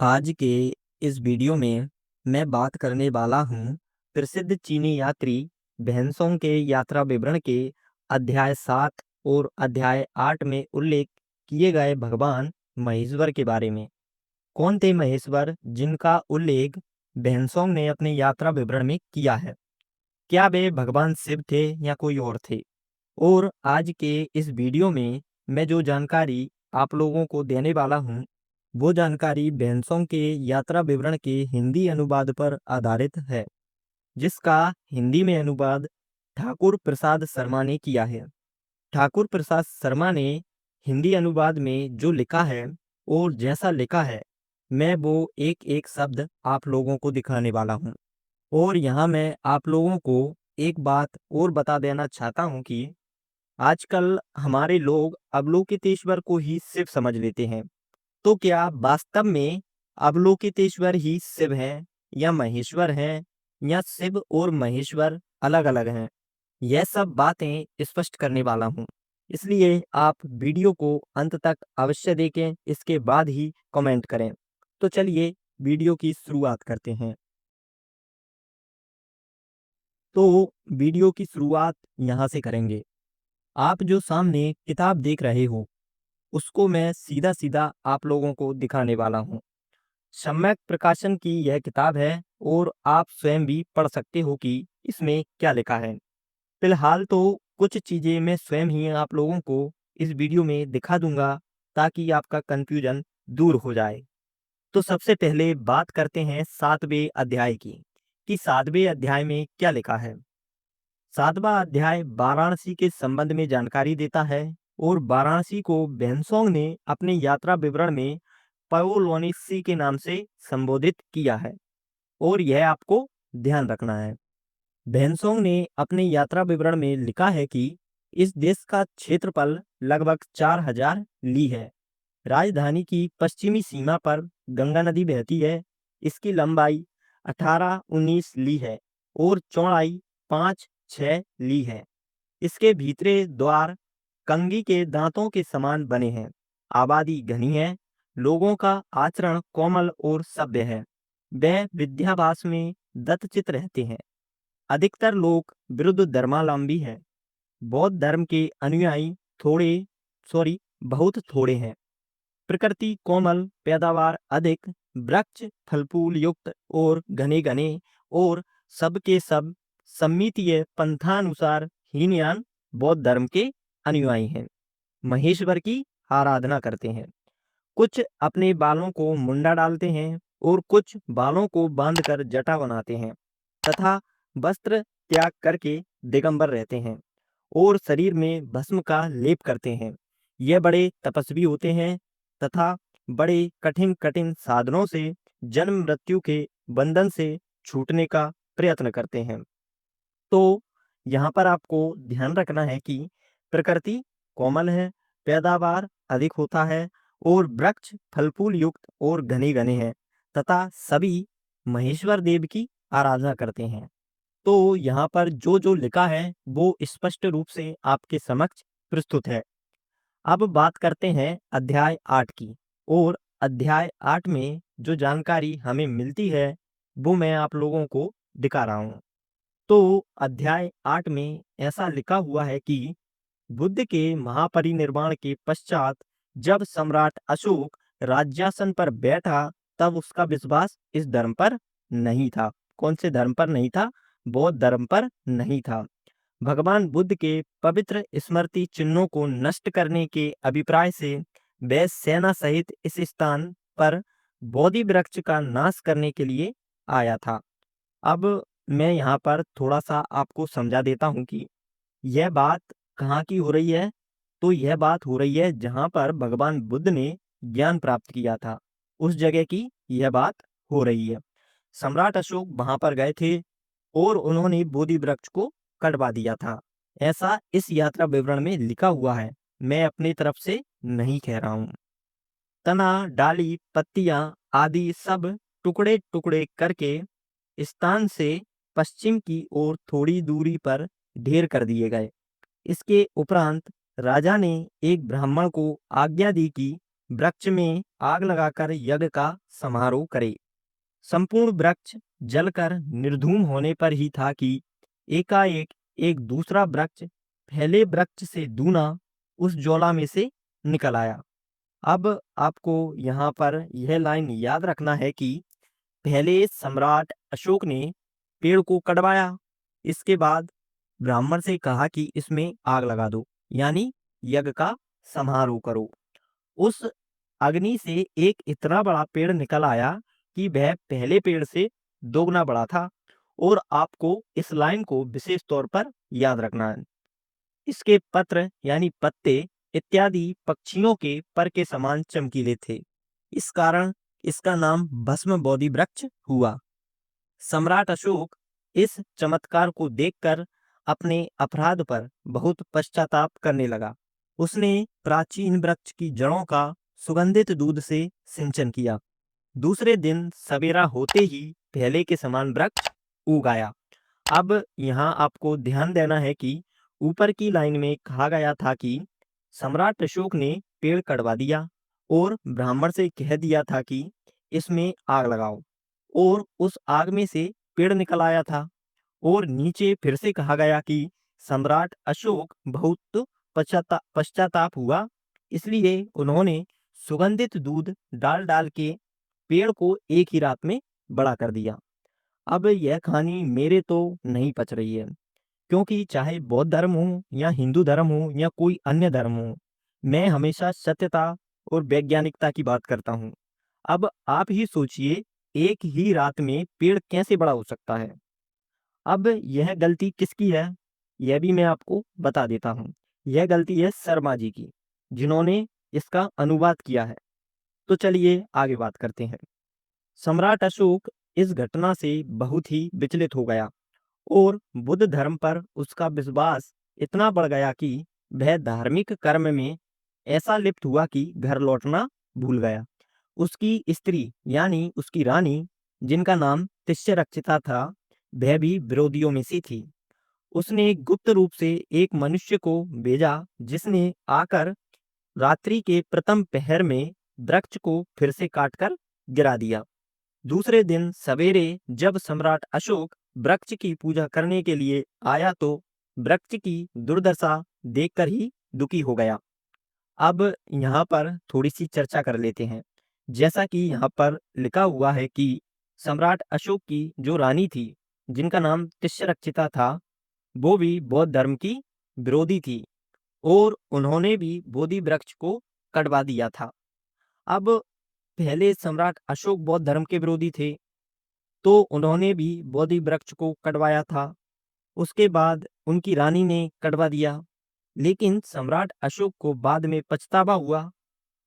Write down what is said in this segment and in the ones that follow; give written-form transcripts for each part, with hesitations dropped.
आज के इस वीडियो में मैं बात करने वाला हूँ प्रसिद्ध चीनी यात्री भैंसों के यात्रा विवरण के अध्याय 7 और अध्याय 8 में उल्लेख किए गए भगवान महेश्वर के बारे में। कौन थे महेश्वर जिनका उल्लेख भैंसों ने अपने यात्रा विवरण में किया है? क्या वे भगवान शिव थे या कोई और थे? और आज के इस वीडियो में मैं जो जानकारी आप लोगों को देने वाला हूँ, वो जानकारी भैंसों के यात्रा विवरण के हिंदी अनुवाद पर आधारित है, जिसका हिंदी में अनुवाद ठाकुर प्रसाद शर्मा ने किया है। ठाकुर प्रसाद शर्मा ने हिंदी अनुवाद में जो लिखा है और जैसा लिखा है, मैं वो एक एक शब्द आप लोगों को दिखाने वाला हूँ। और यहाँ मैं आप लोगों को एक बात और बता देना चाहता हूँ कि आजकल हमारे लोग अवलोकितेश्वर को ही शिव समझ लेते हैं। तो क्या वास्तव में अवलोकितेश्वर ही शिव हैं या महेश्वर हैं या शिव और महेश्वर अलग-अलग हैं? यह सब बातें स्पष्ट करने वाला हूँ। इसलिए आप वीडियो को अंत तक अवश्य देखें, इसके बाद ही कमेंट करें। तो चलिए वीडियो की शुरुआत करते हैं। तो वीडियो की शुरुआत यहाँ से करेंगे। आप जो सामने किताब देख रहे हो, उसको मैं सीधा-सीधा आप लोगों को दिखाने वाला हूँ। सम्यक प्रकाशन की यह किताब है और आप स्वयं भी पढ़ सकते हो कि इसमें क्या लिखा है। फिलहाल तो कुछ चीज़ें मैं स्वयं ही आप लोगों को इस वीडियो में दिखा दूंगा ताकि आपका कन्फ्यूजन दूर हो जाए। तो सबसे पहले बात करते हैं 7वें अध्याय की, कि 7वें अध्याय में क्या लिखा है। 7वां अध्याय वाराणसी के संबंध में जानकारी देता है और वाराणसी को बेनसोंग ने अपने यात्रा विवरण में पयोलोनिसी के नाम से संबोधित किया है और यह आपको ध्यान रखना है। बेनसोंग ने अपने यात्रा विवरण में लिखा है कि इस देश का क्षेत्रफल लगभग 4000 ली है। राजधानी की पश्चिमी सीमा पर गंगा नदी बहती है। इसकी लंबाई 18-19 ली है और चौड़ाई 5-6 ली है। इसके भीतरे द्वार कंगी के दांतों के समान बने हैं। आबादी घनी है। लोगों का आचरण कोमल और सभ्य है। वह विद्यावास में दत्तचित रहते हैं। अधिकतर लोग विरुद्ध धर्मावलंबी हैं। बौद्ध धर्म के अनुयायी बहुत थोड़े हैं। प्रकृति कोमल, पैदावार अधिक, वृक्ष फल फूल युक्त और घने घने और सबके सब सम्मितीय पंथानुसार हीनयान बौद्ध धर्म के अनुयायी हैं। महेश्वर की आराधना करते हैं। कुछ अपने बालों को मुंडा डालते हैं और कुछ बालों को बांधकर जटा बनाते हैं तथा वस्त्र त्याग करके दिगंबर रहते हैं और शरीर में भस्म का लेप करते हैं। यह बड़े तपस्वी होते हैं तथा बड़े कठिन कठिन साधनों से जन्म मृत्यु के बंधन से छूटने का प्रयत्न करते हैं। तो यहाँ पर आपको ध्यान रखना है कि प्रकृति कोमल है, पैदावार अधिक होता है और वृक्ष फल फूल युक्त और घने घने हैं तथा सभी महेश्वर देव की आराधना करते हैं। तो यहाँ पर जो जो लिखा है वो स्पष्ट रूप से आपके समक्ष प्रस्तुत है। अब बात करते हैं अध्याय 8 की और अध्याय 8 में जो जानकारी हमें मिलती है वो मैं आप लोगों को दिखा रहा हूँ। तो अध्याय 8 में ऐसा लिखा हुआ है कि बुद्ध के महापरिनिर्वाण के पश्चात जब सम्राट अशोक राज्यासन पर बैठा, तब उसका विश्वास इस धर्म पर नहीं था। कौन से धर्म पर नहीं था? बौद्ध धर्म पर नहीं था। भगवान बुद्ध के पवित्र स्मृति चिन्हों को नष्ट करने के अभिप्राय से वह सेना सहित इस स्थान पर बोधि वृक्ष का नाश करने के लिए आया था। अब मैं यहाँ पर थोड़ा-सा आपको समझा देता हूँ कि यह बात कहाँ की हो रही है। तो यह बात हो रही है जहाँ पर भगवान बुद्ध ने ज्ञान प्राप्त किया था, उस जगह की यह बात हो रही है। सम्राट अशोक वहाँ पर गए थे और उन्होंने बोधि वृक्ष को कटवा दिया था। ऐसा इस यात्रा विवरण में लिखा हुआ है, मैं अपनी तरफ से नहीं कह रहा हूँ। तना, डाली, पत्तियाँ आदि सब टुकड़े-टुकड़े करके स्थान से पश्चिम की ओर थोड़ी दूरी पर ढेर कर दिए गए। इसके उपरांत राजा ने एक ब्राह्मण को आज्ञा दी कि वृक्ष में आग लगाकर यज्ञ का समारोह करे। संपूर्ण वृक्ष जलकर निर्धूम होने पर ही था कि एकाएक एक दूसरा वृक्ष पहले वृक्ष से दूना उस ज्वाला में से निकल आया। अब आपको यहाँ पर यह लाइन याद रखना है कि पहले सम्राट अशोक ने पेड़ को कटवाया, इसके बाद ब्राह्मण से कहा कि इसमें आग लगा दो, यानी यज्ञ का समारोह करो। उस अग्नि से एक इतना बड़ा पेड़ निकल आया कि वह पहले पेड़ से दोगुना बड़ा था। और आपको इस लाइन को विशेष तौर पर याद रखना है। इसके पत्र यानी पत्ते इत्यादि पक्षियों के पर के समान चमकीले थे। इस कारण इसका नाम भस्म बोधि वृक्ष हुआ। सम्राट अशोक इस चमत्कार को देखकर अपने अपराध पर बहुत पश्चाताप करने लगा। उसने प्राचीन वृक्ष की जड़ों का सुगंधित दूध से सिंचन किया। दूसरे दिन सवेरा होते ही पहले के समान वृक्ष उग आया। अब यहाँ आपको ध्यान देना है कि ऊपर की लाइन में कहा गया था कि सम्राट अशोक ने पेड़ कटवा दिया और ब्राह्मण से कह दिया था कि इसमें आग लगाओ, और उस आग में से पेड़ निकल आया था। और नीचे फिर से कहा गया कि सम्राट अशोक बहुत पश्चाताप हुआ, इसलिए उन्होंने सुगंधित दूध डाल डाल के पेड़ को एक ही रात में बड़ा कर दिया। अब यह कहानी मेरे तो नहीं पच रही है, क्योंकि चाहे बौद्ध धर्म हो या हिंदू धर्म हो या कोई अन्य धर्म हो, मैं हमेशा सत्यता और वैज्ञानिकता की बात करता हूँ। अब आप ही सोचिए, एक ही रात में पेड़ कैसे बड़ा हो सकता है। अब यह गलती किसकी है, यह भी मैं आपको बता देता हूँ। यह गलती है शर्मा जी की, जिन्होंने इसका अनुवाद किया है। तो चलिए आगे बात करते हैं। सम्राट अशोक इस घटना से बहुत ही विचलित हो गया और बुद्ध धर्म पर उसका विश्वास इतना बढ़ गया कि वह धार्मिक कर्म में ऐसा लिप्त हुआ कि घर लौटना भूल गया। उसकी स्त्री यानी उसकी रानी, जिनका नाम तिष्यरक्षिता था, वह भी विरोधियों में से थी। उसने गुप्त रूप से एक मनुष्य को भेजा, जिसने आकर रात्रि के प्रथम पहर में वृक्ष को फिर से काटकर गिरा दिया। दूसरे दिन सवेरे जब सम्राट अशोक वृक्ष की पूजा करने के लिए आया तो वृक्ष की दुर्दशा देखकर ही दुखी हो गया। अब यहाँ पर थोड़ी सी चर्चा कर लेते हैं। जैसा कि यहाँ पर लिखा हुआ है कि सम्राट अशोक की जो रानी थी, जिनका नाम तिष्यरक्षिता था, वो भी बौद्ध धर्म की विरोधी थी और उन्होंने भी बोधि वृक्ष को कटवा दिया था। अब पहले सम्राट अशोक बौद्ध धर्म के विरोधी थे, तो उन्होंने भी बोधि वृक्ष को कटवाया था। उसके बाद उनकी रानी ने कटवा दिया, लेकिन सम्राट अशोक को बाद में पछतावा हुआ,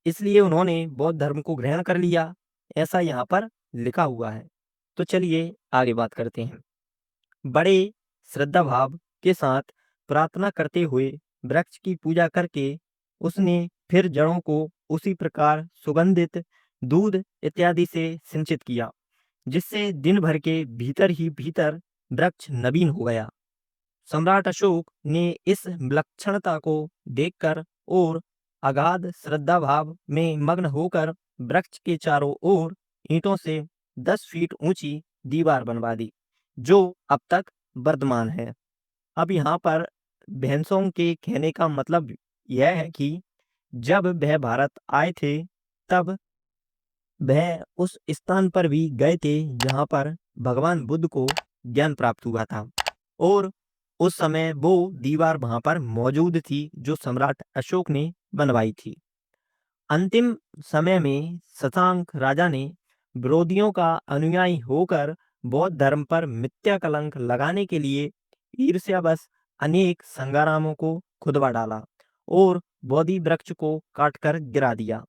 इसलिए उन्होंने बौद्ध धर्म को ग्रहण कर लिया। ऐसा यहाँ पर लिखा हुआ है। तो चलिए आगे बात करते हैं। बड़े श्रद्धा भाव के साथ प्रार्थना करते हुए वृक्ष की पूजा करके उसने फिर जड़ों को उसी प्रकार सुगंधित दूध इत्यादि से सिंचित किया, जिससे दिन भर के भीतर ही भीतर वृक्ष नवीन हो गया। सम्राट अशोक ने इस विलक्षणता को देखकर और अगाध श्रद्धा भाव में मग्न होकर वृक्ष के चारों ओर ईंटों से 10 फीट ऊंची दीवार बनवा दी, जो अब तक वर्तमान है। अब यहाँ पर भैंसों के कहने का मतलब यह है कि जब वह भारत आए थे, तब वह उस स्थान पर भी गए थे जहाँ पर भगवान बुद्ध को ज्ञान प्राप्त हुआ था, और उस समय वो दीवार वहां पर मौजूद थी जो सम्राट अशोक ने बनवाई थी। अंतिम समय में शशांक राजा ने विरोधियों का अनुयायी होकर बौद्ध धर्म पर मिथ्या कलंक लगाने के लिए ईर्ष्यावश अनेक संग्रामों को खुदवा डाला और बोधि वृक्ष को काटकर गिरा दिया।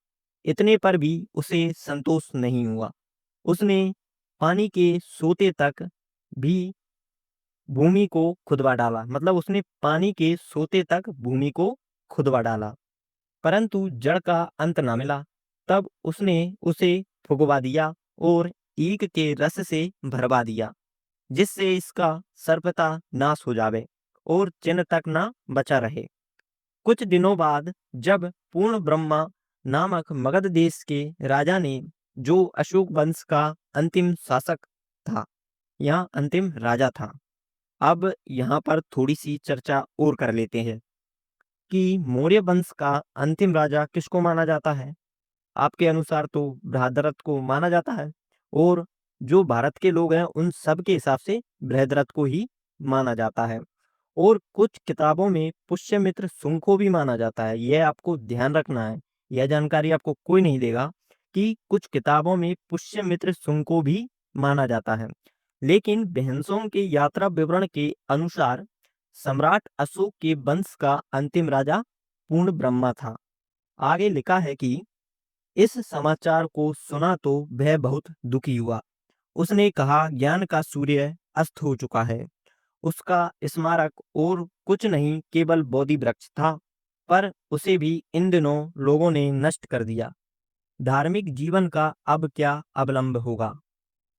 इतने पर भी उसे संतोष नहीं हुआ। उसने पानी के सोते तक भी भूमि को खुदवा डाला, मतलब उसने पानी के सोते तक भूमि को खुदवा डाला, परंतु जड़ का अंत ना मिला। तब उसने उसे फुगवा दिया और ईख के रस से भरवा दिया, जिससे इसका सर्वथा नाश हो जावे और चिन्ह तक ना बचा रहे। कुछ दिनों बाद जब पूर्ण ब्रह्मा नामक मगध देश के राजा ने, जो अशोक वंश का अंतिम शासक था या अंतिम राजा था। अब यहाँ पर थोड़ी सी चर्चा और कर लेते हैं कि मौर्य वंश का अंतिम राजा किसको माना जाता है। आपके अनुसार तो बृहद्रथ को माना जाता है, और जो भारत के लोग हैं उन सब के हिसाब से बृहद्रथ को ही माना जाता है। और कुछ किताबों में पुष्यमित्र शुंग को भी माना जाता है। यह आपको ध्यान रखना है, यह जानकारी आपको कोई नहीं देगा कि कुछ किताबों में पुष्यमित्र शुंग को भी माना जाता है। लेकिन बहनसों के यात्रा विवरण के अनुसार सम्राट अशोक के वंश का अंतिम राजा पूर्ण ब्रह्मा था। आगे लिखा है कि इस समाचार को सुना तो वह बहुत दुखी हुआ। उसने कहा, ज्ञान का सूर्य अस्त हो चुका है। उसका स्मारक और कुछ नहीं केवल बोधि वृक्ष था, पर उसे भी इन दिनों लोगों ने नष्ट कर दिया। धार्मिक जीवन का अब क्या अवलंब होगा।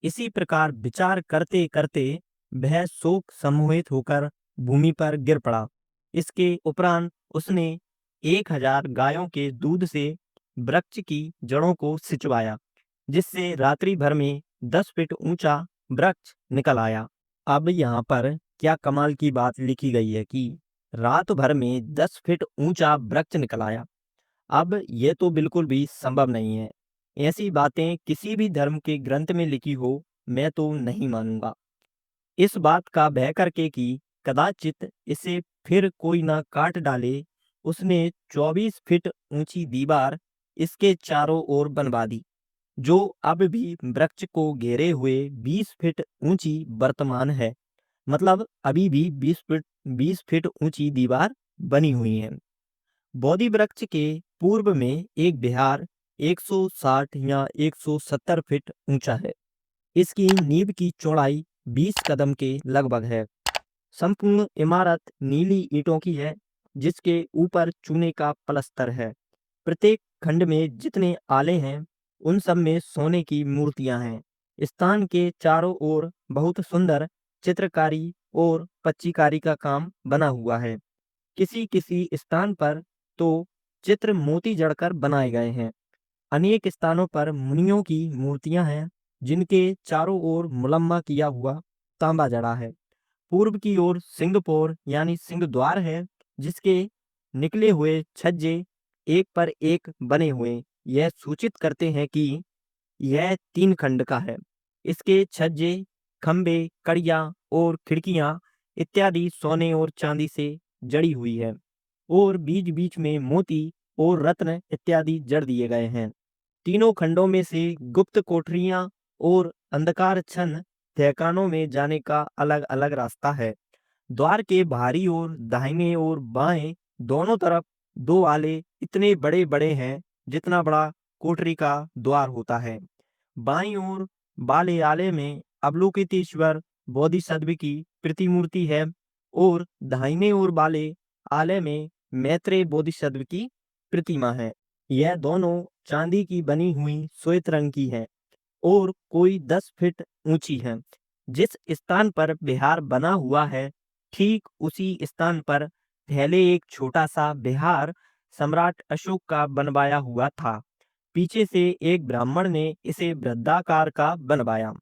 इसी प्रकार विचार करते करते वह शोक सम्मोहित होकर भूमि पर गिर पड़ा। इसके उपरांत उसने 1000 गायों के दूध से वृक्ष की जड़ों को सिंचवाया, जिससे रात्रि भर में 10 फीट ऊंचा वृक्ष निकल आया। अब यहाँ पर क्या कमाल की बात लिखी गई है कि रात भर में 10 फीट ऊंचा वृक्ष निकल आया। अब ये तो बिल्कुल भी संभव नहीं है। ऐसी बातें किसी भी धर्म के ग्रंथ में लिखी हो, मैं तो नहीं मानूंगा। इस बात का भय करके कि कदाचित इसे फिर कोई ना काट डाले, उसने 24 फीट ऊंची दीवार इसके चारों ओर बनवा दी, जो अब भी वृक्ष को घेरे हुए 20 फीट ऊंची वर्तमान है। मतलब अभी भी 20 फीट ऊंची दीवार बनी हुई है। बोधि वृक्ष के पूर्व में एक विहार 160 या 170 फीट ऊंचा है। इसकी नींव की चौड़ाई 20 कदम के लगभग है। संपूर्ण इमारत नीली ईंटों की है, जिसके ऊपर चूने का पलस्तर है। प्रत्येक खंड में जितने आले हैं, उन सब में सोने की मूर्तियां हैं। स्थान के चारों ओर बहुत सुंदर चित्रकारी और पच्चीकारी का काम बना हुआ है। किसी किसी स्थान पर तो चित्र मोती जड़कर बनाए गए हैं। अनेक स्थानों पर मुनियों की मूर्तियां हैं, जिनके चारों ओर मुलम्मा किया हुआ तांबा जड़ा है। पूर्व की ओर सिंहपोर यानी सिंह द्वार है, जिसके निकले हुए छज्जे एक पर एक बने हुए यह सूचित करते हैं कि यह 3 खंड का है। इसके छज्जे, खंबे, कड़ियां और खिड़कियां इत्यादि सोने और चांदी से जड़ी हुई है, और बीच बीच में मोती और रत्न इत्यादि जड़ दिए गए हैं। तीनों खंडों में से गुप्त कोठरियां और अंधकार छन तहखानों में जाने का अलग अलग रास्ता है। द्वार के बाहरी ओर दाहिने और बाएं दोनों तरफ 2 आले इतने बड़े बड़े हैं, जितना बड़ा कोठरी का द्वार होता है। बाईं ओर बाले आले में अवलोकितेश्वर बोधिसत्व की प्रतिमूर्ति है, और दाहिने ओर बाले आले में मैत्रेय बोधिसत्व की प्रतिमा है। यह दोनों चांदी की बनी हुई श्वेत रंग की है और कोई 10 फीट ऊंची है। जिस स्थान पर विहार बना हुआ है, ठीक उसी स्थान पर पहले एक छोटा सा विहार सम्राट अशोक का बनवाया हुआ था। पीछे से एक ब्राह्मण ने इसे वृत्ताकार का बनवाया।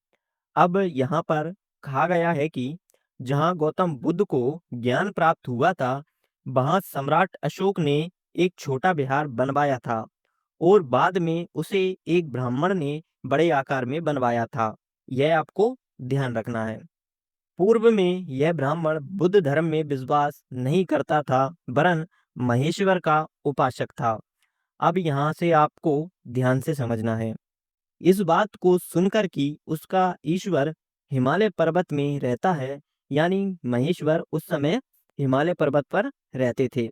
अब यहाँ पर कहा गया है कि जहाँ गौतम बुद्ध को ज्ञान प्राप्त हुआ था, वहाँ सम्राट अशोक ने एक छोटा विहार बनवाया था, और बाद में उसे एक ब्राह्मण ने बड़े आकार में बनवाया था। यह आपको ध्यान रखना है। पूर्व में यह ब्राह्मण बुद्ध धर्म में विश्वास नहीं करता था, वरन महेश्वर का उपासक था। अब यहाँ से आपको ध्यान से समझना है। इस बात को सुनकर कि उसका ईश्वर हिमालय पर्वत में रहता है, यानी महेश्वर उस समय हिमालय पर्वत पर रहते थे।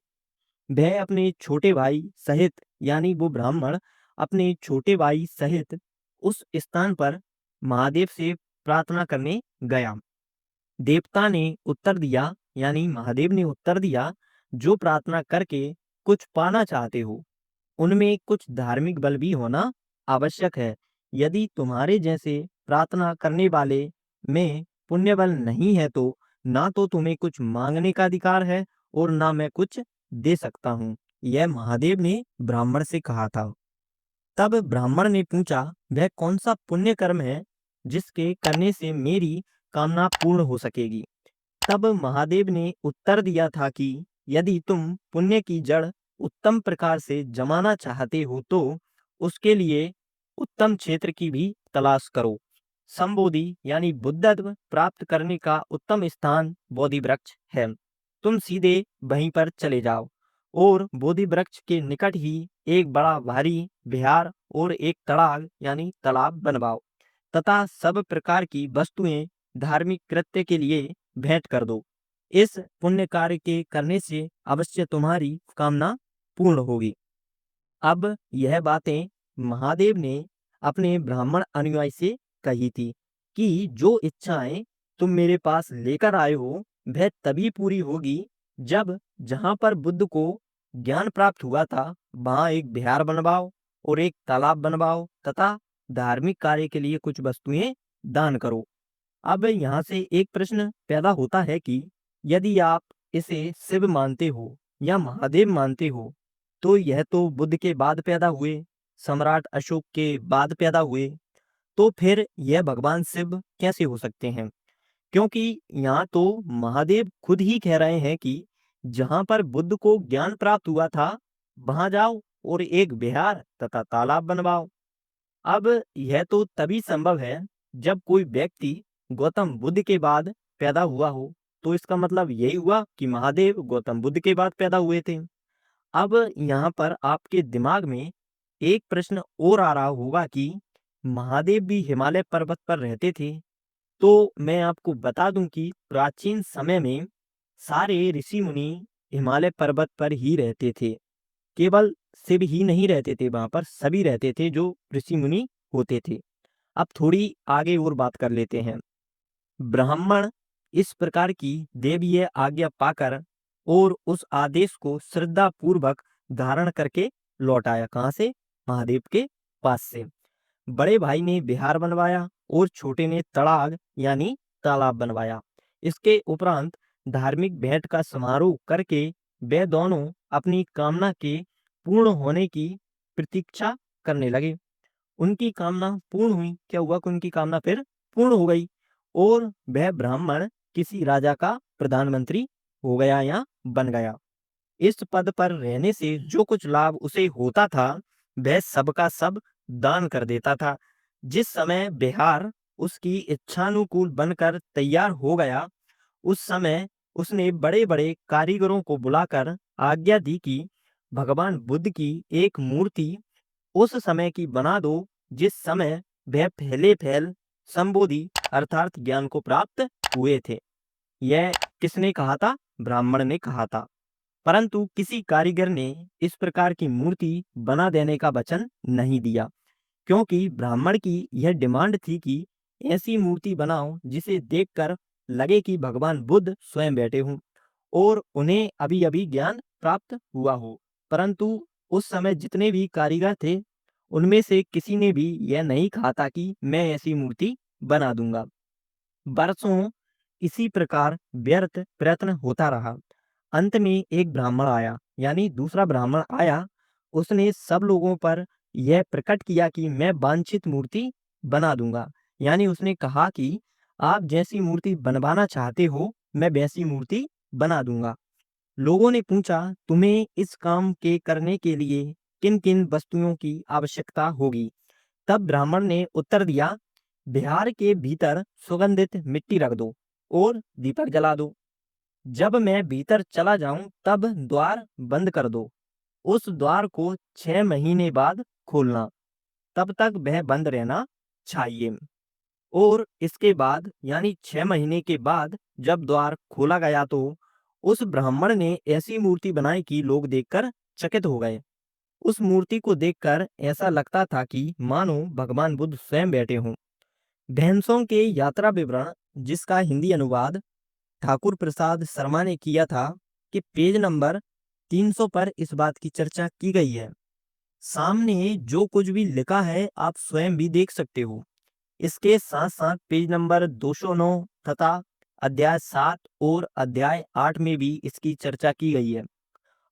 वह अपने छोटे भाई सहित, यानी वो ब्राह्मण अपने छोटे भाई सहित उस स्थान पर महादेव से प्रार्थना करने गया। देवता ने उत्तर दिया, यानी महादेव ने उत्तर दिया, जो प्रार्थना करके कुछ पाना चाहते हो, उनमें कुछ धार्मिक बल भी होना आवश्यक है। यदि तुम्हारे जैसे प्रार्थना करने वाले में पुण्य बल नहीं है, तो ना तो तुम्हें कुछ मांगने का अधिकार है और ना मैं कुछ दे सकता हूँ। यह महादेव ने ब्राह्मण से कहा था। तब ब्राह्मण ने पूछा, वह कौन सा पुण्य कर्म है जिसके करने से मेरी कामना पूर्ण हो सकेगी। तब महादेव ने उत्तर दिया था कि यदि तुम पुण्य की जड़ उत्तम प्रकार से जमाना चाहते हो तो उसके लिए उत्तम क्षेत्र की भी तलाश करो। संबोधि यानी बुद्धत्व प्राप्त करने का उत्तम स्थान बोधि वृक्ष है। तुम सीधे वहीं पर चले जाओ और बोधि वृक्ष के निकट ही एक बड़ा भारी विहार और एक तड़ाग यानी तालाब बनवाओ तथा सब प्रकार की वस्तुएं धार्मिक कृत्य के लिए भेंट कर दो। इस पुण्य कार्य के करने से अवश्य तुम्हारी कामना पूर्ण होगी। अब यह बातें महादेव ने अपने ब्राह्मण अनुयायी से कही थी कि जो इच्छाएं तुम मेरे पास लेकर आए हो वह तभी पूरी होगी जब जहां पर बुद्ध को ज्ञान प्राप्त हुआ था वहां एक विहार बनवाओ और एक तालाब बनवाओ तथा धार्मिक कार्य के लिए कुछ वस्तुएं दान करो। अब यहाँ से एक प्रश्न पैदा होता है कि यदि आप इसे शिव मानते हो या महादेव मानते हो तो यह तो बुद्ध के बाद पैदा हुए, सम्राट अशोक के बाद पैदा हुए, तो फिर यह भगवान शिव कैसे हो सकते हैं? क्योंकि यहाँ तो महादेव खुद ही कह रहे हैं कि जहाँ पर बुद्ध को ज्ञान प्राप्त हुआ था, वहां जाओ और एक विहार तथा तालाब बनवाओ। अब यह तो तभी संभव है जब कोई व्यक्ति गौतम बुद्ध के बाद पैदा हुआ हो, तो इसका मतलब यही हुआ कि महादेव गौतम बुद्ध के बाद पैदा हुए थे। अब यहाँ पर आपके दिमाग में एक प्रश्न और आ रहा होगा कि महादेव भी हिमालय पर्वत पर रहते थे। तो मैं आपको बता दूं कि प्राचीन समय में सारे ऋषि मुनि हिमालय पर्वत पर ही रहते थे। केवल शिव ही नहीं रहते थे वहां पर, सभी रहते थे जो ऋषि मुनि होते थे। अब थोड़ी आगे और बात कर लेते हैं। ब्राह्मण इस प्रकार की देवीय आज्ञा पाकर और उस आदेश को श्रद्धा पूर्वक धारण करके लौट आया। कहाँ से? महादेव के पास से। बड़े भाई ने विहार बनवाया और छोटे ने तड़ाग यानी तालाब बनवाया। इसके उपरांत धार्मिक भेंट का समारोह करके वे दोनों अपनी कामना के पूर्ण होने की प्रतीक्षा करने लगे। उनकी कामना पूर्ण हुई। क्या हुआ कि उनकी कामना फिर पूर्ण हो गई और वह ब्राह्मण किसी राजा का प्रधानमंत्री हो गया या बन गया। इस पद पर रहने से जो कुछ लाभ उसे होता था वह सबका सब दान कर देता था। जिस समय बिहार उसकी इच्छानुकूल बनकर तैयार हो गया उस समय उसने बड़े बड़े कारीगरों को बुलाकर आज्ञा दी कि भगवान बुद्ध की एक मूर्ति उस समय की बना दो जिस समय वह पहले फैल संबोधि अर्थात ज्ञान को प्राप्त हुए थे। यह किसने कहा था? ब्राह्मण ने कहा था। परंतु किसी कारीगर ने इस प्रकार की मूर्ति बना देने का वचन नहीं दिया, क्योंकि ब्राह्मण की यह डिमांड थी कि ऐसी मूर्ति बनाओ जिसे देखकर लगे कि भगवान बुद्ध स्वयं बैठे हों और उन्हें अभी अभी ज्ञान प्राप्त हुआ हो। परंतु उस समय जितने भी कारीगर थे उनमें से किसी ने भी यह नहीं कहा था कि मैं ऐसी मूर्ति बना दूंगा। वर्षों इसी प्रकार व्यर्थ प्रयत्न होता रहा। अंत में एक ब्राह्मण आया, यानी दूसरा ब्राह्मण आया। उसने सब लोगों पर यह प्रकट किया कि मैं वांछित मूर्ति बना दूंगा। यानी उसने कहा कि आप जैसी मूर्ति बनवाना चाहते हो मैं वैसी मूर्ति बना दूंगा। लोगों ने पूछा, तुम्हें इस काम के करने के लिए किन किन वस्तुओं की आवश्यकता होगी? तब ब्राह्मण ने उत्तर दिया, बिहार के भीतर सुगंधित मिट्टी रख दो और दीपक जला दो। जब मैं भीतर चला जाऊं तब द्वार बंद कर दो। उस द्वार को 6 महीने बाद खोलना, तब तक वह बंद रहना चाहिए। और इसके बाद यानी 6 महीने के बाद जब द्वार खोला गया तो उस ब्राह्मण ने ऐसी मूर्ति बनाई कि लोग देखकर चकित हो गए। उस मूर्ति को देखकर ऐसा लगता था कि मानो भगवान बुद्ध स्वयं बैठे हों। भैंसों के यात्रा विवरण, जिसका हिंदी अनुवाद ठाकुर प्रसाद शर्मा ने किया था, कि पेज नंबर 300 पर इस बात की चर्चा की गई है। सामने जो कुछ भी लिखा है आप स्वयं भी देख सकते हो। इसके साथ साथ पेज नंबर 209 तथा अध्याय 7 और अध्याय 8 में भी इसकी चर्चा की गई है।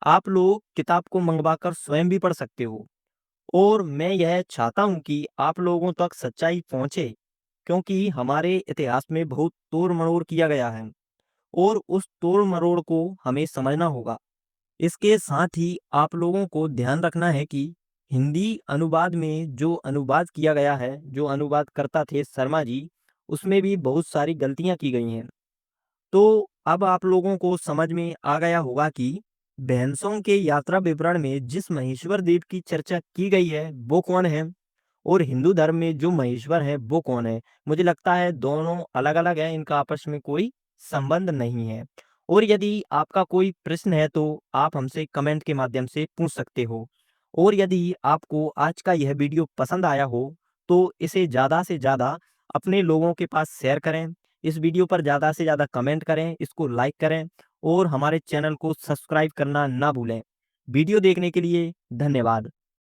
आप लोग किताब को मंगवाकर स्वयं भी पढ़ सकते हो। और मैं यह चाहता हूँ कि आप लोगों तक सच्चाई पहुँचे, क्योंकि हमारे इतिहास में बहुत तोड़-मरोड़ किया गया है और उस तोड़-मरोड़ को हमें समझना होगा। इसके साथ ही आप लोगों को ध्यान रखना है कि हिंदी अनुवाद में जो अनुवाद किया गया है, जो अनुवादकर्ता थे शर्मा जी, उसमें भी बहुत सारी गलतियाँ की गई हैं। तो अब आप लोगों को समझ में आ गया होगा कि भैंसों के यात्रा विवरण में जिस महेश्वर देव की चर्चा की गई है, वो कौन है? और हिंदू धर्म में जो महेश्वर है, वो कौन है? मुझे लगता है दोनों अलग-अलग हैं, इनका आपस में कोई संबंध नहीं है। और यदि आपका कोई प्रश्न है, तो आप हमसे कमेंट के माध्यम से पूछ सकते हो। और यदि आपको आज का यह वीडियो पसंद आया हो, तो इसे ज़्यादा से ज़्यादा अपने लोगों के पास शेयर करें। इस वीडियो पर ज़्यादा से ज़्यादा कमेंट करें, इसको लाइक करें और हमारे चैनल को सब्सक्राइब करना ना भूलें। वीडियो देखने के लिए धन्यवाद।